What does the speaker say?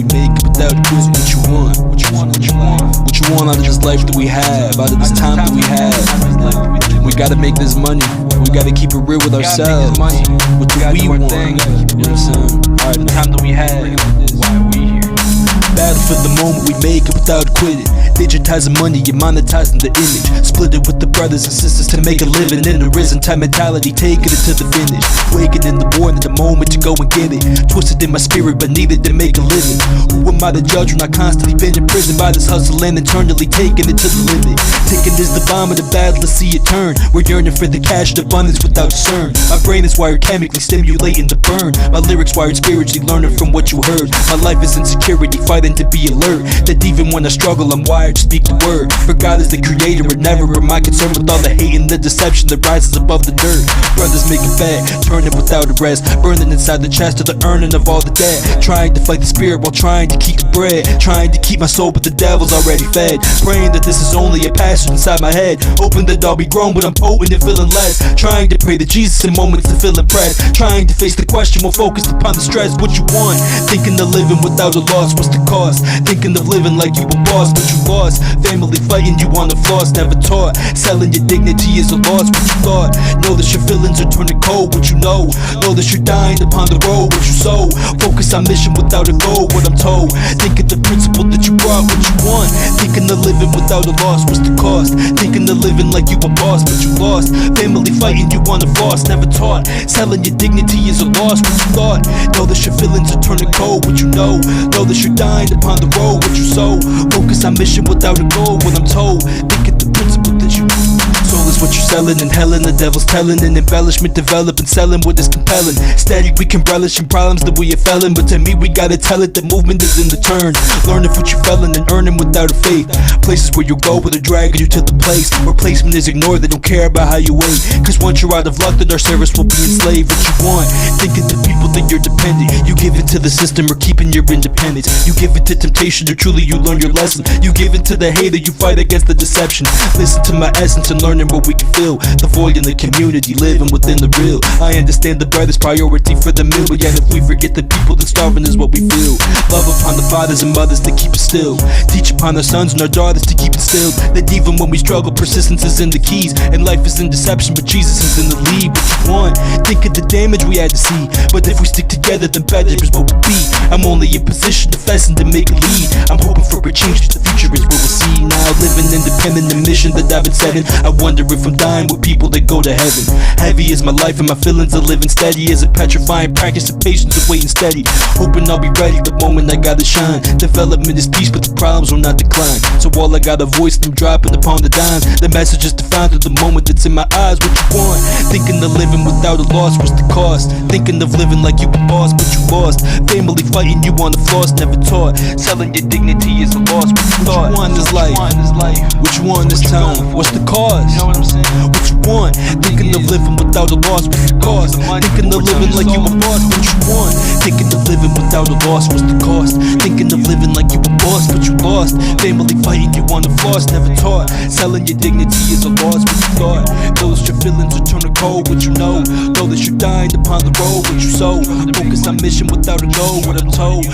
we make without quitting. What you want? What you want? What you want? What you want out of this life that we have, out of this time that we have? We gotta make this money. We gotta keep it real with ourselves. What do we want? You know what I'm saying? Alright, the time that we have. Why are we here? Battle for the moment, we make it without quitting. Digitizing money, you're monetizing the image. Split it with the brothers and sisters to make a living. In the risen time mentality, taking it to the finish. Waking in the morning, the moment to go and get it. Twisted in my spirit, but needed to make a living. Who am I to judge when I constantly been in prison by this hustle and eternally taking it to the limit? Taking this the bomb of the battle to see it turn. We're yearning for the cash and abundance without discern. My brain is wired chemically, stimulating the burn. My lyrics wired spiritually, learning from what you heard. My life is insecurity, fighting to be alert. That even when I struggle, I'm wired to speak the word. For God is the creator, and never am I concerned with all the hate and the deception that rises above the dirt. Brothers make it bad, turning without a rest. Burning inside the chest of the earning of all the debt. Trying to fight the spirit while trying to keep the bread. Trying to keep my soul, but the devil's already fed. Praying that this is only a passage inside my head. Hoping that I'll be grown, but I'm potent and feeling less. Trying to pray to Jesus in moments to feel impressed. Trying to face the question while focused upon the stress. What you want? Thinking of living without a loss, what's the cost? Thinking of living like you a boss, but you lost. Family fighting you on the floss, never taught. Selling your dignity is a loss, what you thought. Know that your feelings are turning cold, what you know. Know that you're dying upon the road, what you sow. Focus on mission without a goal, what I'm told. Think of the principle that you brought, what you want. Thinking of living without a loss, what's the cost? Thinking of living like you a boss, but you lost. Family fighting you on the floss, never taught. Selling your dignity is a loss, what you thought. Know that your feelings are turning cold, what you know. Know that you're dying upon the road, what you sow. Focus on mission without a goal, what I'm told. Think of the principle that you soul is what you're selling, and hell and the devil's telling. An embellishment developing, selling what is compelling. Steady we can relish in problems that we are felling, but to me we gotta tell it, the movement is in the turn. Learning what you're felling and earning without a faith. Places where you go where they're dragging you to the place where placement is ignored, they don't care about how you wait. Cause once you're out of luck, then our service will be enslaved. What you want? Think of the people that you're dependent. You give it to the system or keeping your independence. You give it to temptation or truly you learn your lesson. You give it to the hater, you fight against the deception. Listen to my essence and learning what we can feel. The void in the community, living within the real. I understand the bread is priority for the meal, but yet if we forget the people, then starving is what we feel. Love upon the fathers and mothers to keep it still. Teach upon our sons and our daughters to keep it still. That even when we struggle, persistence is in the keys. And life is in deception, but Jesus is in the lead. What you want? Think of the damage we had to see. But if we stick together, then better is what we'll be. I'm only in position to fasten to make a lead. I'm hoping for a change, the future is what we'll see. Now living independent, the mission that I've been setting. I wonder if I'm dying with people that go to heaven. Heavy is my life and my feelings are living steady. Is a petrifying practice of patience of waiting steady. Hoping I'll be ready the moment I gotta shine. Development is peace, but the problems will not decline. So all I got a voice, them dropping upon the dimes. The message is defined through the moment that's in my eyes. What you want? Thinking of living without a loss, what's the cost? Thinking of living like you a boss, but you lost. Family fighting you on the floss, never taught. Selling your dignity is a loss, what you thought. What you want in this life? What you want in this time? What's the cause? You know what I'm saying? What you want? Thinking of living without a loss, what's the cost? Thinking of living like you a boss, what you want? Thinking of living without a loss, what's the cost? Thinking of living like you a boss, but you lost. Family fighting you on the floss, never taught. Selling your dignity is a loss, what you thought. Know that your feelings are turning cold, what you know. Know that you're dying upon the road, what you sow. Focus on mission without a goal, what I'm told.